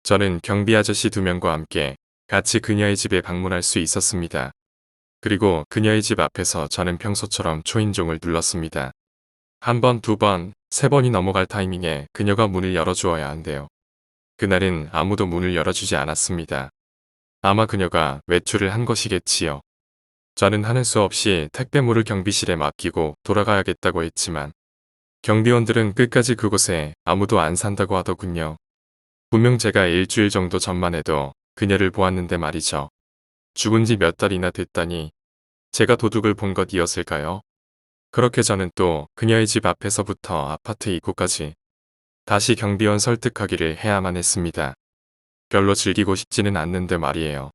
저는 경비 아저씨 2명과 함께 같이 그녀의 집에 방문할 수 있었습니다. 그리고 그녀의 집 앞에서 저는 평소처럼 초인종을 눌렀습니다. 1번, 2번, 3번이 넘어갈 타이밍에 그녀가 문을 열어주어야 한대요. 그날은 아무도 문을 열어주지 않았습니다. 아마 그녀가 외출을 한 것이겠지요. 저는 하는 수 없이 택배물을 경비실에 맡기고 돌아가야겠다고 했지만 경비원들은 끝까지 그곳에 아무도 안 산다고 하더군요. 분명 제가 일주일 정도 전만 해도 그녀를 보았는데 말이죠. 죽은 지 몇 달이나 됐다니 제가 도둑을 본 것이었을까요? 그렇게 저는 또 그녀의 집 앞에서부터 아파트 입구까지 다시 경비원 설득하기를 해야만 했습니다. 별로 즐기고 싶지는 않는데 말이에요.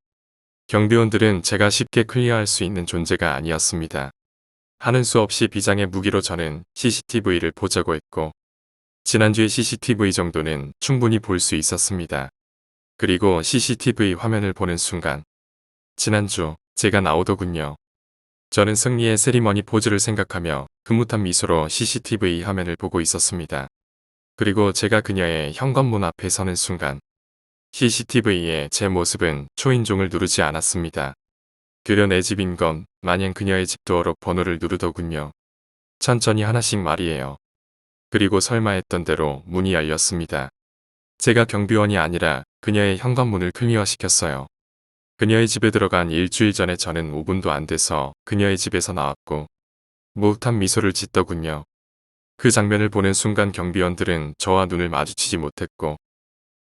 경비원들은 제가 쉽게 클리어할 수 있는 존재가 아니었습니다. 하는 수 없이 비장의 무기로 저는 CCTV를 보자고 했고 지난주의 CCTV 정도는 충분히 볼 수 있었습니다. 그리고 CCTV 화면을 보는 순간 지난주 제가 나오더군요. 저는 승리의 세리머니 포즈를 생각하며 흐뭇한 미소로 CCTV 화면을 보고 있었습니다. 그리고 제가 그녀의 현관문 앞에 서는 순간 CCTV에 제 모습은 초인종을 누르지 않았습니다. 그려 내 집인 건 마냥 그녀의 집도어록 번호를 누르더군요. 천천히 하나씩 말이에요. 그리고 설마 했던 대로 문이 열렸습니다. 제가 경비원이 아니라 그녀의 현관문을 클리어시켰어요. 그녀의 집에 들어간 일주일 전에 저는 5분도 안 돼서 그녀의 집에서 나왔고 무흐한 미소를 짓더군요. 그 장면을 보는 순간 경비원들은 저와 눈을 마주치지 못했고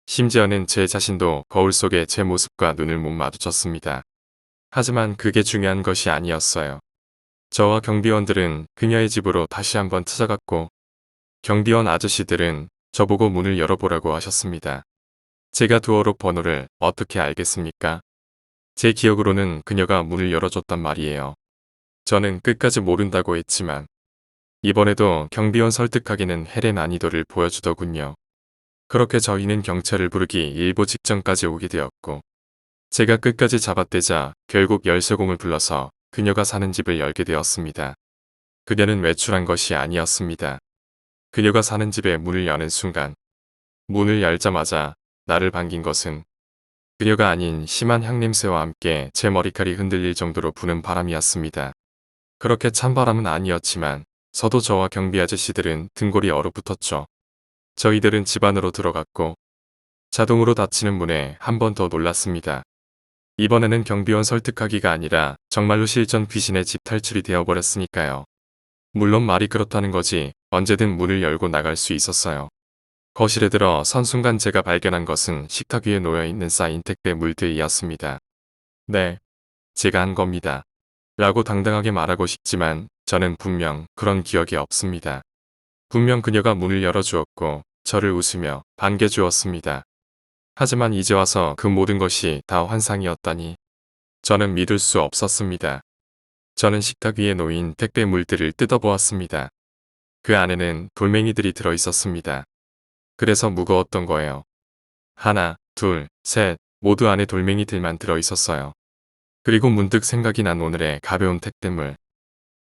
심지어는 제 자신도 거울 속에 제 모습과 눈을 못 마주쳤습니다. 하지만 그게 중요한 것이 아니었어요. 저와 경비원들은 그녀의 집으로 다시 한번 찾아갔고 경비원 아저씨들은 저보고 문을 열어보라고 하셨습니다. 제가 두어록 번호를 어떻게 알겠습니까? 제 기억으로는 그녀가 문을 열어줬단 말이에요. 저는 끝까지 모른다고 했지만 이번에도 경비원 설득하기는 헬의 난이도를 보여주더군요. 그렇게 저희는 경찰을 부르기 일보 직전까지 오게 되었고 제가 끝까지 잡아떼자 결국 열쇠공을 불러서 그녀가 사는 집을 열게 되었습니다. 그녀는 외출한 것이 아니었습니다. 그녀가 사는 집의 문을 여는 순간 문을 열자마자 나를 반긴 것은 그녀가 아닌 심한 향냄새와 함께 제 머리칼이 흔들릴 정도로 부는 바람이었습니다. 그렇게 찬바람은 아니었지만 서도 저와 경비 아저씨들은 등골이 얼어붙었죠. 저희들은 집 안으로 들어갔고 자동으로 닫히는 문에 한 번 더 놀랐습니다. 이번에는 경비원 설득하기가 아니라 정말로 실전 귀신의 집 탈출이 되어버렸으니까요. 물론 말이 그렇다는 거지 언제든 문을 열고 나갈 수 있었어요. 거실에 들어 선 순간 제가 발견한 것은 식탁 위에 놓여있는 쌓인 택배 물들이었습니다. 네, 제가 한 겁니다. 라고 당당하게 말하고 싶지만 저는 분명 그런 기억이 없습니다. 분명 그녀가 문을 열어주었고 저를 웃으며 반겨주었습니다. 하지만 이제 와서 그 모든 것이 다 환상이었다니 저는 믿을 수 없었습니다. 저는 식탁 위에 놓인 택배 물들을 뜯어보았습니다. 그 안에는 돌멩이들이 들어있었습니다. 그래서 무거웠던 거예요. 하나, 둘, 셋 모두 안에 돌멩이들만 들어있었어요. 그리고 문득 생각이 난 오늘의 가벼운 택배물.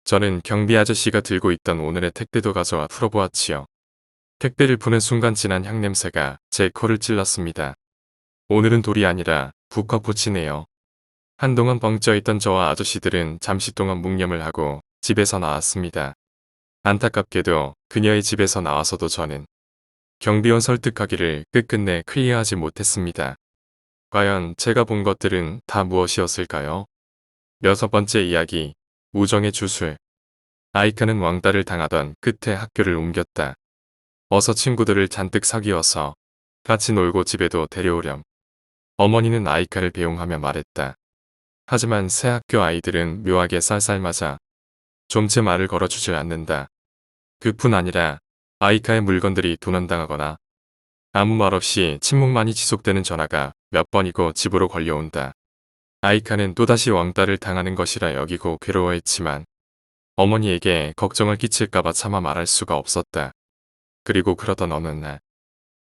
저는 경비 아저씨가 들고 있던 오늘의 택배도 가져와 풀어보았지요. 택배를 푸는 순간 진한 향냄새가 제 코를 찔렀습니다. 오늘은 돌이 아니라 북커포치네요. 한동안 벙쪄있던 저와 아저씨들은 잠시 동안 묵념을 하고 집에서 나왔습니다. 안타깝게도 그녀의 집에서 나와서도 저는 경비원 설득하기를 끝끝내 클리어하지 못했습니다. 과연 제가 본 것들은 다 무엇이었을까요? 6번째 이야기, 우정의 주술. 아이카는 왕따를 당하던 끝에 학교를 옮겼다. 어서 친구들을 잔뜩 사귀어서 같이 놀고 집에도 데려오렴. 어머니는 아이카를 배웅하며 말했다. 하지만 새 학교 아이들은 묘하게 쌀쌀맞아 좀 제 말을 걸어주질 않는다. 그뿐 아니라 아이카의 물건들이 도난당하거나 아무 말 없이 침묵만이 지속되는 전화가 몇 번이고 집으로 걸려온다. 아이카는 또다시 왕따를 당하는 것이라 여기고 괴로워했지만 어머니에게 걱정을 끼칠까봐 차마 말할 수가 없었다. 그리고 그러던 어느 날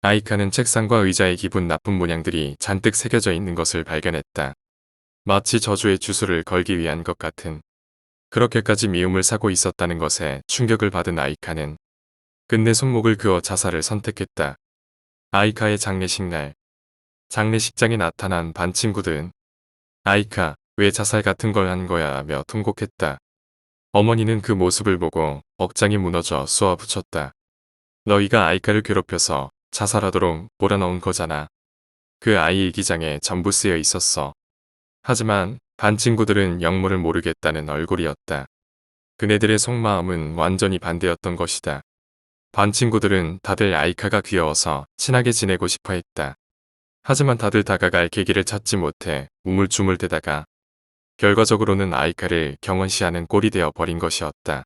아이카는 책상과 의자에 기분 나쁜 문양들이 잔뜩 새겨져 있는 것을 발견했다. 마치 저주의 주술을 걸기 위한 것 같은 그렇게까지 미움을 사고 있었다는 것에 충격을 받은 아이카는 끝내 손목을 그어 자살을 선택했다. 아이카의 장례식 날 장례식장에 나타난 반 친구들은 아이카 왜 자살 같은 걸 한 거야 하며 통곡했다. 어머니는 그 모습을 보고 억장이 무너져 쏘아붙였다. 너희가 아이카를 괴롭혀서 자살하도록 몰아넣은 거잖아. 그 아이 일기장에 전부 쓰여 있었어. 하지만 반 친구들은 영문을 모르겠다는 얼굴이었다. 그네들의 속마음은 완전히 반대였던 것이다. 반 친구들은 다들 아이카가 귀여워서 친하게 지내고 싶어 했다. 하지만 다들 다가갈 계기를 찾지 못해 우물쭈물대다가 결과적으로는 아이카를 경원시하는 꼴이 되어 버린 것이었다.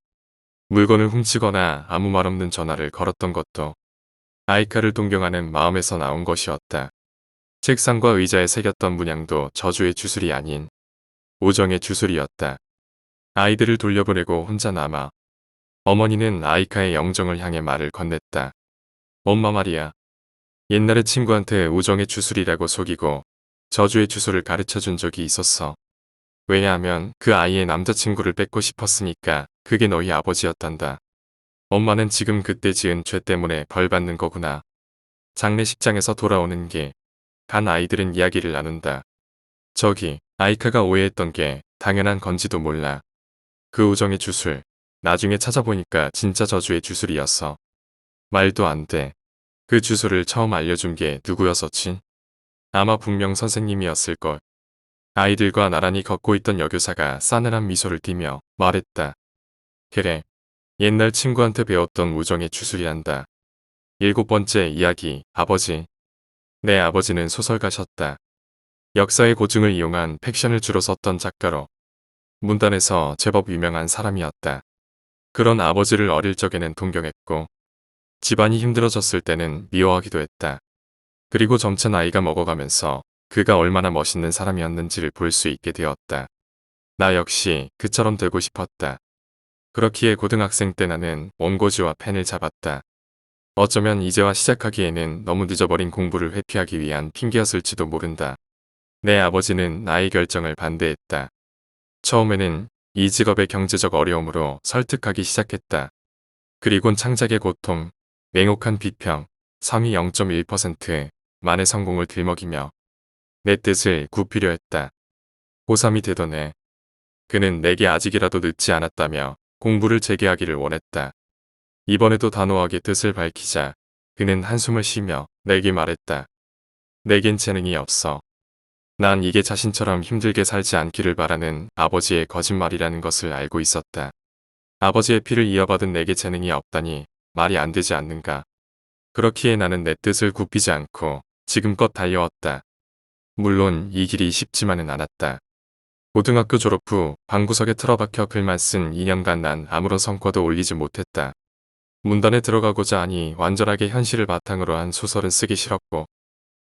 물건을 훔치거나 아무 말 없는 전화를 걸었던 것도 아이카를 동경하는 마음에서 나온 것이었다. 책상과 의자에 새겼던 문양도 저주의 주술이 아닌 우정의 주술이었다. 아이들을 돌려보내고 혼자 남아 어머니는 아이카의 영정을 향해 말을 건넸다. 엄마 말이야. 옛날에 친구한테 우정의 주술이라고 속이고 저주의 주술을 가르쳐준 적이 있었어. 왜냐하면 그 아이의 남자친구를 뺏고 싶었으니까. 그게 너희 아버지였단다. 엄마는 지금 그때 지은 죄 때문에 벌 받는 거구나. 장례식장에서 돌아오는 길 간 아이들은 이야기를 나눈다. 저기 아이카가 오해했던 게 당연한 건지도 몰라. 그 우정의 주술 나중에 찾아보니까 진짜 저주의 주술이었어. 말도 안 돼. 그 주술을 처음 알려준 게 누구였었지? 아마 분명 선생님이었을걸. 아이들과 나란히 걷고 있던 여교사가 싸늘한 미소를 띠며 말했다. 그래. 옛날 친구한테 배웠던 우정의 주술이란다. 7번째 이야기, 아버지. 내 아버지는 소설가셨다. 역사의 고증을 이용한 팩션을 주로 썼던 작가로 문단에서 제법 유명한 사람이었다. 그런 아버지를 어릴 적에는 동경했고 집안이 힘들어졌을 때는 미워하기도 했다. 그리고 점차 나이가 먹어가면서 그가 얼마나 멋있는 사람이었는지를 볼 수 있게 되었다. 나 역시 그처럼 되고 싶었다. 그렇기에 고등학생 때 나는 원고지와 펜을 잡았다. 어쩌면 이제와 시작하기에는 너무 늦어버린 공부를 회피하기 위한 핑계였을지도 모른다. 내 아버지는 나의 결정을 반대했다. 처음에는 이 직업의 경제적 어려움으로 설득하기 시작했다. 그리곤 창작의 고통, 맹혹한 비평, 상위 0.1%만의 성공을 들먹이며 내 뜻을 굽히려 했다. 고3이 되던 해 그는 내게 아직이라도 늦지 않았다며 공부를 재개하기를 원했다. 이번에도 단호하게 뜻을 밝히자 그는 한숨을 쉬며 내게 말했다. 내겐 재능이 없어. 난 이게 자신처럼 힘들게 살지 않기를 바라는 아버지의 거짓말이라는 것을 알고 있었다. 아버지의 피를 이어받은 내게 재능이 없다니 말이 안 되지 않는가. 그렇기에 나는 내 뜻을 굽히지 않고 지금껏 달려왔다. 물론 이 길이 쉽지만은 않았다. 고등학교 졸업 후 방구석에 틀어박혀 글만 쓴 2년간 난 아무런 성과도 올리지 못했다. 문단에 들어가고자 하니 완전하게 현실을 바탕으로 한 소설은 쓰기 싫었고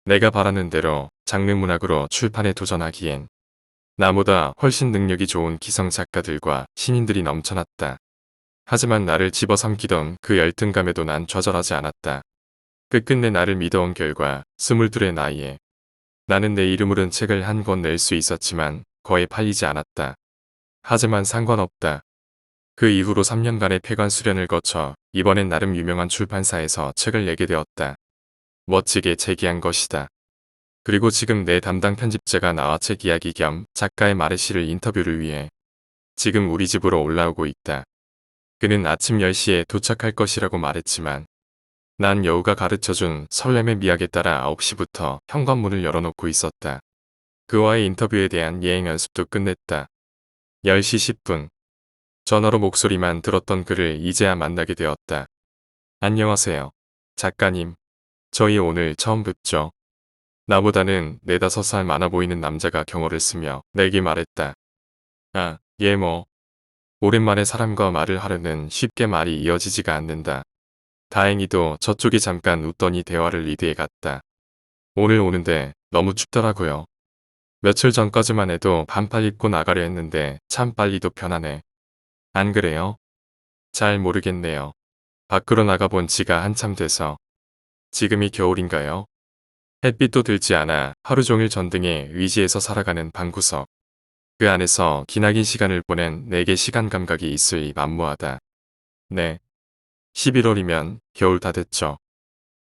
내가 바라는 대로 장르문학으로 출판에 도전하기엔 나보다 훨씬 능력이 좋은 기성 작가들과 신인들이 넘쳐났다. 하지만 나를 집어삼키던 그 열등감에도 난 좌절하지 않았다. 끝끝내 나를 믿어온 결과 22의 나이에 나는 내 이름으로 는 책을 한 권 낼 수 있었지만 거의 팔리지 않았다. 하지만 상관없다. 그 이후로 3년간의 폐관 수련을 거쳐 이번엔 나름 유명한 출판사에서 책을 내게 되었다. 멋지게 재기한 것이다. 그리고 지금 내 담당 편집자가 나와 책 이야기 겸 작가의 말에 실을 인터뷰를 위해 지금 우리 집으로 올라오고 있다. 그는 아침 10시에 도착할 것이라고 말했지만 난 여우가 가르쳐준 설렘의 미학에 따라 9시부터 현관문을 열어놓고 있었다. 그와의 인터뷰에 대한 예행 연습도 끝냈다. 10시 10분. 전화로 목소리만 들었던 그를 이제야 만나게 되었다. 안녕하세요. 작가님. 저희 오늘 처음 뵙죠. 나보다는 4~5살 많아 보이는 남자가 경호를 쓰며 내게 말했다. 아, 예 뭐. 오랜만에 사람과 말을 하려는 쉽게 말이 이어지지가 않는다. 다행히도 저쪽이 잠깐 웃더니 대화를 리드해 갔다. 오늘 오는데 너무 춥더라고요. 며칠 전까지만 해도 반팔 입고 나가려 했는데 참 빨리도 편하네. 안 그래요? 잘 모르겠네요. 밖으로 나가본 지가 한참 돼서. 지금이 겨울인가요? 햇빛도 들지 않아 하루 종일 전등에 의지해서 살아가는 방구석. 그 안에서 기나긴 시간을 보낸 내게 시간 감각이 있으리 만무하다. 네. 11월이면 겨울 다 됐죠.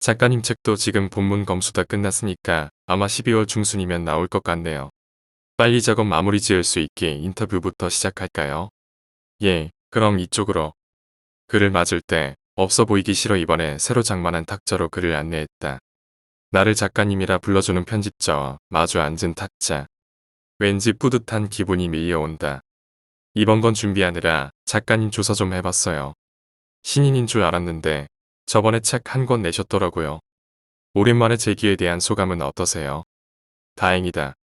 작가님 책도 지금 본문 검수 다 끝났으니까 아마 12월 중순이면 나올 것 같네요. 빨리 작업 마무리 지을 수 있게 인터뷰부터 시작할까요? 예, 그럼 이쪽으로. 그를 맞을 때 없어 보이기 싫어 이번에 새로 장만한 탁자로 그를 안내했다. 나를 작가님이라 불러주는 편집자와 마주 앉은 탁자. 왠지 뿌듯한 기분이 밀려온다. 이번 건 준비하느라 작가님 조사 좀 해봤어요. 신인인 줄 알았는데 저번에 책 한 권 내셨더라고요. 오랜만에 재기에 대한 소감은 어떠세요? 다행이다.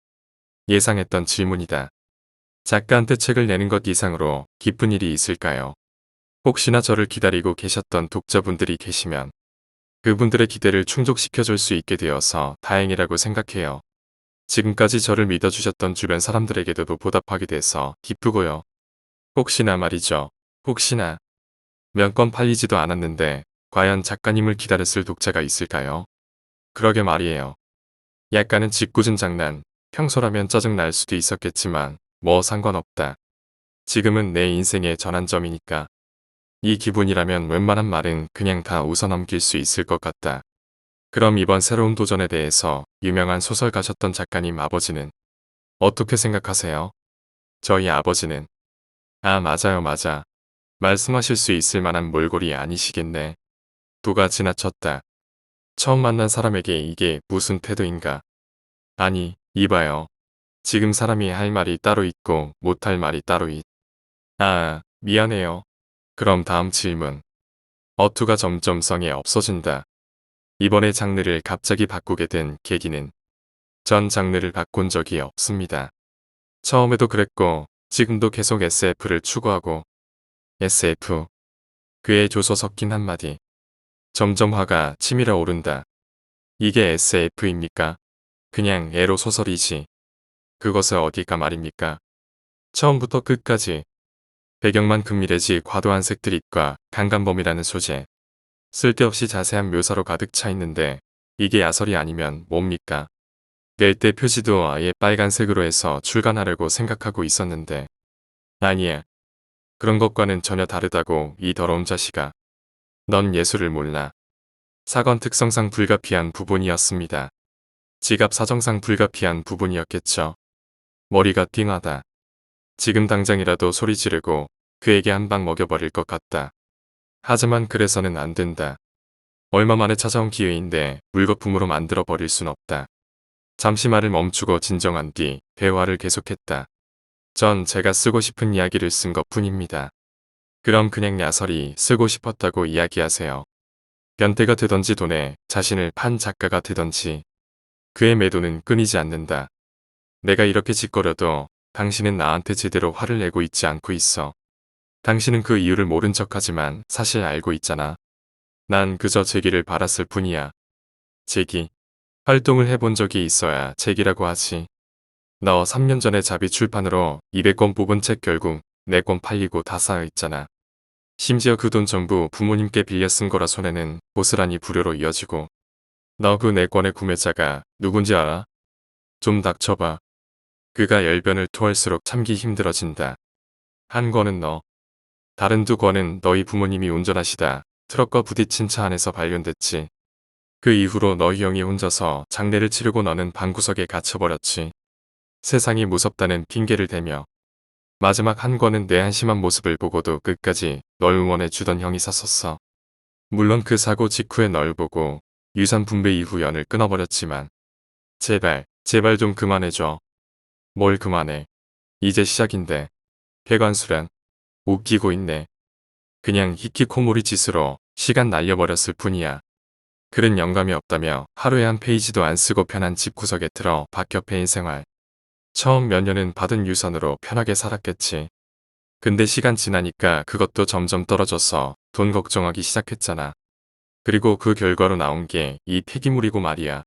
예상했던 질문이다. 작가한테 책을 내는 것 이상으로 기쁜 일이 있을까요? 혹시나 저를 기다리고 계셨던 독자분들이 계시면 그분들의 기대를 충족시켜줄 수 있게 되어서 다행이라고 생각해요. 지금까지 저를 믿어주셨던 주변 사람들에게도 보답하게 돼서 기쁘고요. 혹시나 말이죠. 혹시나 몇 권 팔리지도 않았는데 과연 작가님을 기다렸을 독자가 있을까요? 그러게 말이에요. 약간은 짓궂은 장난, 평소라면 짜증 날 수도 있었겠지만 뭐 상관없다. 지금은 내 인생의 전환점이니까. 이 기분이라면 웬만한 말은 그냥 다 웃어넘길 수 있을 것 같다. 그럼 이번 새로운 도전에 대해서 유명한 소설가셨던 작가님 아버지는 어떻게 생각하세요? 저희 아버지는 아 맞아요 맞아. 말씀하실 수 있을 만한 몰골이 아니시겠네. 도가 지나쳤다. 처음 만난 사람에게 이게 무슨 태도인가. 아니 이봐요. 지금 사람이 할 말이 따로 있고 못할 말이 따로 있. 아 미안해요. 그럼 다음 질문. 어투가 점점 성에 없어진다. 이번에 장르를 갑자기 바꾸게 된 계기는 전 장르를 바꾼 적이 없습니다. 처음에도 그랬고 지금도 계속 SF를 추구하고 SF. 그의 조서 섞인 한마디. 점점 화가 치밀어 오른다. 이게 SF입니까? 그냥 에로 소설이지. 그것을 어디가 말입니까? 처음부터 끝까지 배경만 금밀해지 과도한 색드립과 강간범이라는 소재. 쓸데없이 자세한 묘사로 가득 차 있는데 이게 야설이 아니면 뭡니까? 낼 때 표지도 아예 빨간색으로 해서 출간하려고 생각하고 있었는데 아니야. 그런 것과는 전혀 다르다고 이 더러운 자식아. 넌 예술을 몰라. 사건 특성상 불가피한 부분이었습니다. 지갑 사정상 불가피한 부분이었겠죠. 머리가 띵하다. 지금 당장이라도 소리 지르고 그에게 한 방 먹여버릴 것 같다. 하지만 그래서는 안 된다. 얼마 만에 찾아온 기회인데 물거품으로 만들어버릴 순 없다. 잠시 말을 멈추고 진정한 뒤 대화를 계속했다. 전 제가 쓰고 싶은 이야기를 쓴 것뿐입니다. 그럼 그냥 야설이 쓰고 싶었다고 이야기하세요. 변태가 되던지 돈에 자신을 판 작가가 되던지 그의 매도는 끊이지 않는다. 내가 이렇게 짓거려도 당신은 나한테 제대로 화를 내고 있지 않고 있어. 당신은 그 이유를 모른 척하지만 사실 알고 있잖아. 난 그저 제기를 바랐을 뿐이야. 제기. 활동을 해본 적이 있어야 제기라고 하지. 너 3년 전에 자비 출판으로 200권 뽑은 책 결국 4권 팔리고 다 쌓여있잖아. 심지어 그 돈 전부 부모님께 빌려 쓴 거라 손해는 고스란히 불효로 이어지고. 너 그 4권의 구매자가 누군지 알아? 좀 닥쳐봐. 그가 열변을 토할수록 참기 힘들어진다. 한 권은 너. 다른 2권은 너희 부모님이 운전하시다 트럭과 부딪힌 차 안에서 발견됐지. 그 이후로 너희 형이 혼자서 장례를 치르고 너는 방구석에 갇혀버렸지. 세상이 무섭다는 핑계를 대며. 마지막 한 권은 내 한심한 모습을 보고도 끝까지 널 응원해 주던 형이 샀었어. 물론 그 사고 직후에 널 보고 유산 분배 이후 연을 끊어버렸지만 제발 좀 그만해줘. 뭘 그만해. 이제 시작인데. 폐관수란 웃기고 있네. 그냥 히키코모리 짓으로 시간 날려버렸을 뿐이야. 글은 영감이 없다며 하루에 한 페이지도 안 쓰고 편한 집구석에 틀어 박혀 패인 생활. 처음 몇 년은 받은 유산으로 편하게 살았겠지. 근데 시간 지나니까 그것도 점점 떨어져서 돈 걱정하기 시작했잖아. 그리고 그 결과로 나온 게 이 폐기물이고 말이야.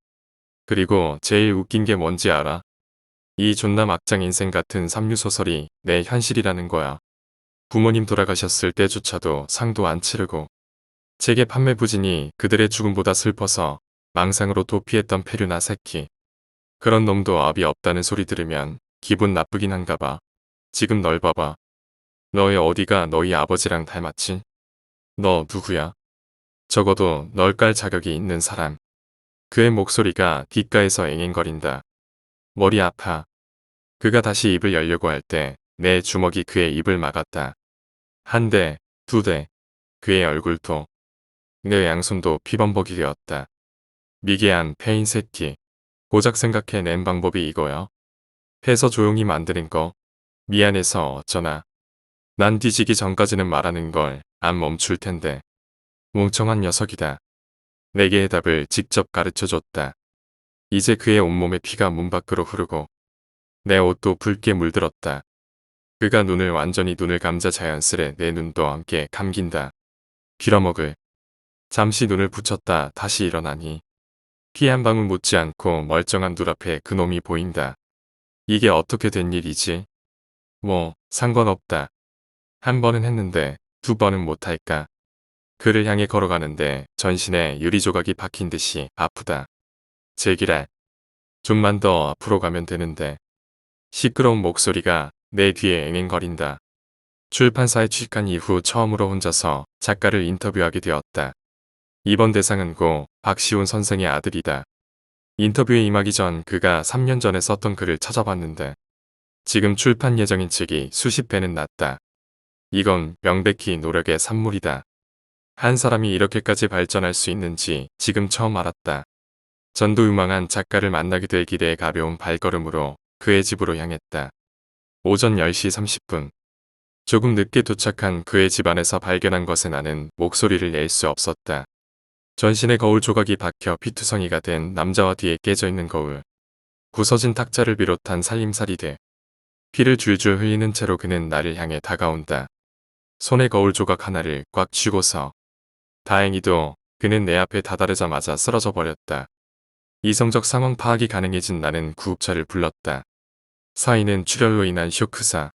그리고 제일 웃긴 게 뭔지 알아? 이 존나 막장 인생 같은 삼류소설이 내 현실이라는 거야. 부모님 돌아가셨을 때조차도 상도 안 치르고 책의 판매 부진이 그들의 죽음보다 슬퍼서 망상으로 도피했던 페류나 새끼. 그런 놈도 압이 없다는 소리 들으면 기분 나쁘긴 한가 봐. 지금 널 봐봐. 너의 어디가 너희 아버지랑 닮았지? 너 누구야? 적어도 널 깔 자격이 있는 사람. 그의 목소리가 귓가에서 앵앵거린다. 머리 아파. 그가 다시 입을 열려고 할 때 내 주먹이 그의 입을 막았다. 한 대, 2대. 그의 얼굴도 내 양손도 피범벅이 되었다. 미개한 패인 새끼. 고작 생각해낸 방법이 이거야. 패서 조용히 만드는 거. 미안해서 어쩌나. 난 뒤지기 전까지는 말하는 걸 안 멈출 텐데. 멍청한 녀석이다. 내게 답을 직접 가르쳐줬다. 이제 그의 온몸에 피가 문 밖으로 흐르고 내 옷도 붉게 물들었다. 그가 눈을 감자 자연스레 내 눈도 함께 감긴다. 빌어먹을. 잠시 눈을 붙였다 다시 일어나니 피 한 방울 묻지 않고 멀쩡한 눈앞에 그놈이 보인다. 이게 어떻게 된 일이지? 뭐 상관없다. 한 번은 했는데 2번은 못할까? 그를 향해 걸어가는데 전신에 유리조각이 박힌 듯이 아프다. 제기랄. 좀만 더 앞으로 가면 되는데. 시끄러운 목소리가 내 뒤에 앵앵거린다. 출판사에 취직한 이후 처음으로 혼자서 작가를 인터뷰하게 되었다. 이번 대상은 고 박시훈 선생의 아들이다. 인터뷰에 임하기 전 그가 3년 전에 썼던 글을 찾아봤는데 지금 출판 예정인 책이 수십 배는 낫다. 이건 명백히 노력의 산물이다. 한 사람이 이렇게까지 발전할 수 있는지 지금 처음 알았다. 전도유망한 작가를 만나게 될 길에 가벼운 발걸음으로 그의 집으로 향했다. 오전 10시 30분. 조금 늦게 도착한 그의 집안에서 발견한 것에 나는 목소리를 낼 수 없었다. 전신에 거울 조각이 박혀 피투성이가 된 남자와 뒤에 깨져 있는 거울. 부서진 탁자를 비롯한 살림살이 돼 피를 줄줄 흘리는 채로 그는 나를 향해 다가온다. 손에 거울 조각 하나를 꽉 쥐고서. 다행히도 그는 내 앞에 다다르자마자 쓰러져 버렸다. 이성적 상황 파악이 가능해진 나는 구급차를 불렀다. 사인은 출혈로 인한 쇼크사.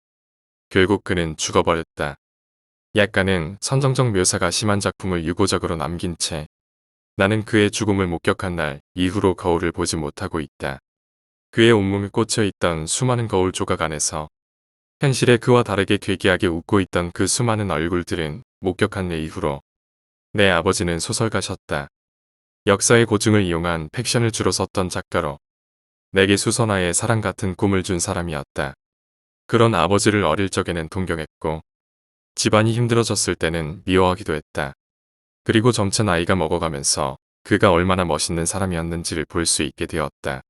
결국 그는 죽어버렸다. 약간은 선정적 묘사가 심한 작품을 유고적으로 남긴 채 나는 그의 죽음을 목격한 날 이후로 거울을 보지 못하고 있다. 그의 온몸에 꽂혀 있던 수많은 거울 조각 안에서 현실에 그와 다르게 괴기하게 웃고 있던 그 수많은 얼굴들은 목격한 내 이후로 내 아버지는 소설가셨다. 역사의 고증을 이용한 팩션을 주로 썼던 작가로 내게 수선화의 사랑 같은 꿈을 준 사람이었다. 그런 아버지를 어릴 적에는 동경했고 집안이 힘들어졌을 때는 미워하기도 했다. 그리고 점차 나이가 먹어가면서 그가 얼마나 멋있는 사람이었는지를 볼 수 있게 되었다.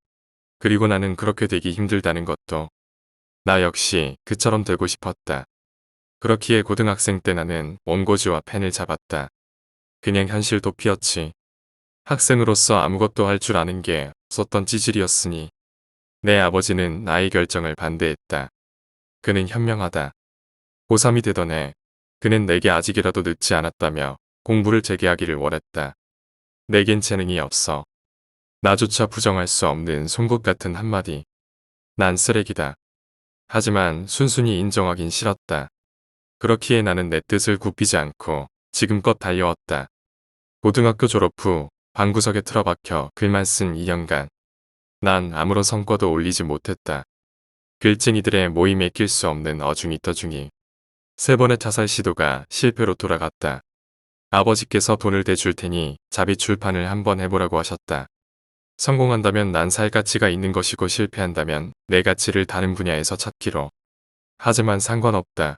그리고 나는 그렇게 되기 힘들다는 것도 나 역시 그처럼 되고 싶었다. 그렇기에 고등학생 때 나는 원고지와 펜을 잡았다. 그냥 현실 도피였지. 학생으로서 아무것도 할 줄 아는 게 없었던 찌질이었으니 내 아버지는 나의 결정을 반대했다. 그는 현명하다. 고3이 되던 해 그는 내게 아직이라도 늦지 않았다며 공부를 재개하기를 원했다. 내겐 재능이 없어. 나조차 부정할 수 없는 송곳 같은 한마디. 난 쓰레기다. 하지만 순순히 인정하긴 싫었다. 그렇기에 나는 내 뜻을 굽히지 않고 지금껏 달려왔다. 고등학교 졸업 후 방구석에 틀어박혀 글만 쓴 2년간. 난 아무런 성과도 올리지 못했다. 글쟁이들의 모임에 낄 수 없는 어중이 떠중이. 3번의 자살 시도가 실패로 돌아갔다. 아버지께서 돈을 대줄 테니 자비 출판을 한번 해보라고 하셨다. 성공한다면 난 살 가치가 있는 것이고 실패한다면 내 가치를 다른 분야에서 찾기로. 하지만 상관없다.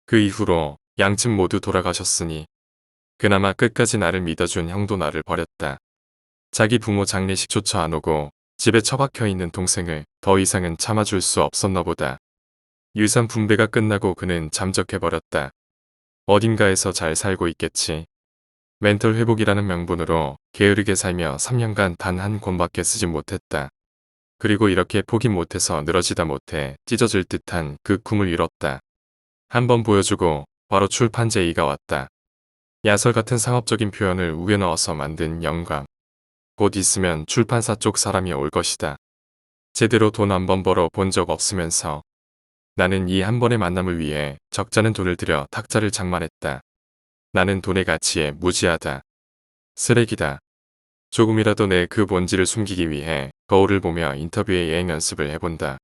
그 이후로 양측 모두 돌아가셨으니 그나마 끝까지 나를 믿어준 형도 나를 버렸다. 자기 부모 장례식조차 안 오고 집에 처박혀 있는 동생을 더 이상은 참아줄 수 없었나 보다. 유산 분배가 끝나고 그는 잠적해버렸다. 어딘가에서 잘 살고 있겠지. 멘털 회복이라는 명분으로 게으르게 살며 3년간 단 한 권밖에 쓰지 못했다. 그리고 이렇게 포기 못해서 늘어지다 못해 찢어질 듯한 그 꿈을 이뤘다. 한번 보여주고 바로 출판 제의가 왔다. 야설 같은 상업적인 표현을 우겨 넣어서 만든 영감. 곧 있으면 출판사 쪽 사람이 올 것이다. 제대로 돈 한 번 벌어 본 적 없으면서 나는 이 한 번의 만남을 위해 적잖은 돈을 들여 탁자를 장만했다. 나는 돈의 가치에 무지하다. 쓰레기다. 조금이라도 내 그 본질을 숨기기 위해 거울을 보며 인터뷰의 예행 연습을 해본다.